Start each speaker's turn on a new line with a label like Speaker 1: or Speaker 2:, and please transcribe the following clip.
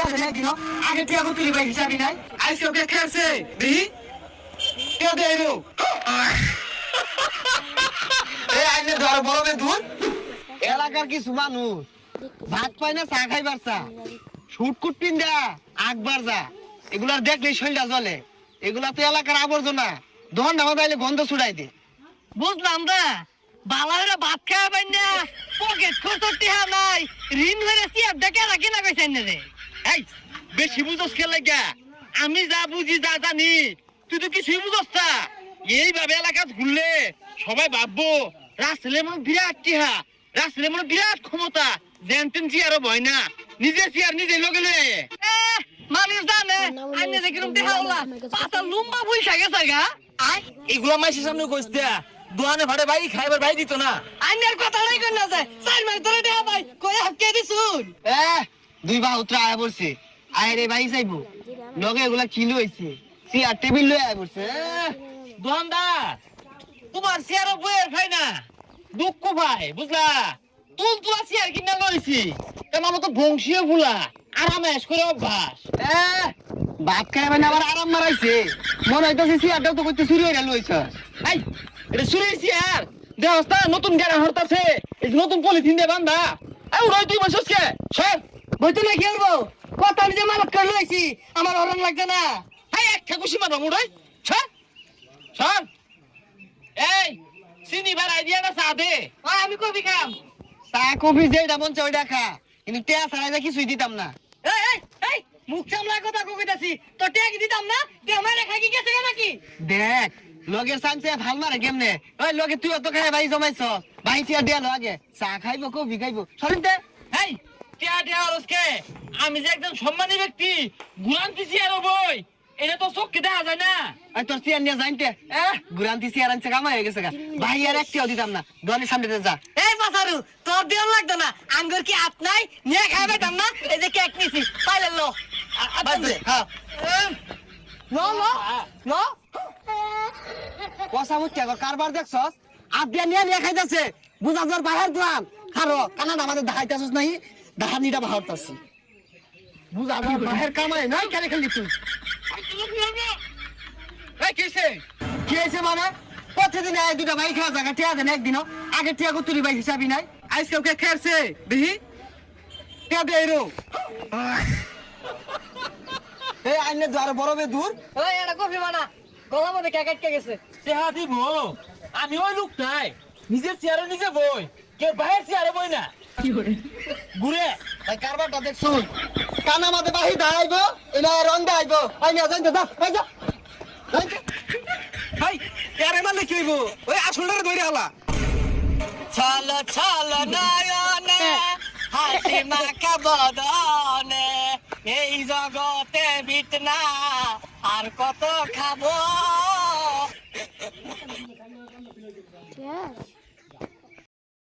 Speaker 1: টিয়া দেন একদিন আগে টিয়া কো তুলি ভাই হিসাবই নাই আজকে ওকে খেলছে দেখি টিয়া দে এলো এই আইনে ধর বড় বে দূর এলাকার কিছু মানুষ ভাত পায় না চা খাইবার চা শুটকুট পিন্দা আকবার যা এগুলার দেখলেই শরীরটা জ্বলে এগুলা তো এলাকার আবর্জনা দহন নামা পাইলে গন্ধ ছুড়াই দে বুঝলাম না বালাহরা ভাত খাওয়া পাই না পকেট খরচ টিহা নাই ঋণ হয়ে সিয়ার দেখে রাখি না কইছেন রে এই বেশি বুঝছস কে লাগা আমি যা বুঝি যা জানি তুই তো কিছুই বুঝছস না এইভাবে এলাকা ঘুরলে সবাই ভাববো রাসেলের মনে বিরাট টিহা রাসেলের মনে বিরাট ক্ষমতা জেনতেন চেয়ারও ভয় না নিজে চেয়ার নিজে লগে লয়ে মানুষ জানে আইনে দেখিলাম টিহা হলা পাতা লম্বা বইসা গেছে গা আয় এগুলা মাইসের সামনে কইছে দোয়ানে ভাড়ে ভাই খাইবার ভাই দিত না আইনের কথাটাই কই না যায় চার মাস ধরে দেয়া ভাই কই হাফকে দিছুন দুই বা উত্তর আয়া বলছে আয় রে ভাই যাইবো লগে এগুলা কিলো হইছে চেয়ার টেবিল লয়ে আয়া বলছে দোয়ানদার তোমার চেয়ারও বইয়ের খাই না দুঃখ ভাই বুঝলা তুল তুলা চেয়ার কিনা লইছি তোমার মতো বংশীয় ভুলা আরামেশ করে অভ্যাস ভাত খাইবে না আবার আরাম মারাইছে মনে হইতাছে চেয়ারটাও তো করতে চুরি হয়ে লইছ এই এটা চুরি চেয়ার দেহস্তা নতুন গেরা হরতাছে এই নতুন পলিথিন দিয়ে বান্ধা এই উড়াই তুই বসছস কে সর বইতে না কি করবো কথা আমি যে মালত করে লইছি আমার হরণ লাগবে না এই একটা খুশি মারবো উড়াই সর সর এই চিনি ভাড়াই দিয়া না চা দে আমি কফি খাম চা কফি যেটা মন চাই ওইটা খা কিন্তু টেয়া ছাড়াই কিছুই দিতাম না এই মুখ সামলা কথা কইতাছি তো টেয়া কি দিতাম না তুই আমার রেখা কি গেছে নাকি দেখ লগের সামনে ভাল মারে কেমনে ওই লগে তুই তো খাই ভাই জমাইছ ভাই টিয়া দেয়া লাগে চা খাইবো কফি খাইবো সরিন দে এই টিয়া দেয়া রসকে আমি যে একজন সম্মানী ব্যক্তি গুরান্তি চেয়ার বই এটা তো চোখকে দেখা যায় না আর তোর চেয়ার নিয়ে যাইতে গুরান্তি চেয়ার আনছে কামাই হয়ে গেছে ভাই আর একটিও দিতাম না দোকানের সামনে যা এই বাসারু তোর দেওয়ার লাগতো না আঙ্গুর কি হাত নাই নিয়ে খাইবে দাম না এই যে কেক নিছি পাইলে লো হ্যাঁ নো নো নো কসা মুচ্ছা কারবার দেখছস আপ দিয়া নিয়ে খাইতাছে বুঝা তোর বাহির দোয়ান খারো কানাডা আমাদের দেখাইতাছস নাই দাহানিটা বাহারতাছি বুঝা তোর বাহির কামাই নাই কেন খেলি তুই এই কি হয়েছে মানে প্রতিদিন এই দুটা ভাই খাওয়া জায়গা টিয়া দেন একদিনও আগে টিয়া কো তুলি ভাই হিসাবই নাই আজকে ওকে খেলছে দেখি টিয়া দে এরো এই আইনে দ্বারা বড় বে দূর ওই এটা কফি বানা গলা মধ্যে কেক আটকে গেছে টিয়া দিব আমি ওই লোক নাই নিজের চেয়ারে নিজে বই কেউ বাইরের চেয়ারে বই না কি করে ঘুরে ভাই কারবারটা দেখছুন কানা মাঝে বাহি দাইবো এনা রন্দা আইবো আই না যাই যা ভাই যা ভাই এরে মানে কি হইবো ওই আসলটারে ধরে হলা চলো চলো নয়নে হাসি মাখা বদনে এই জগতে বিটনা আর কত খাবো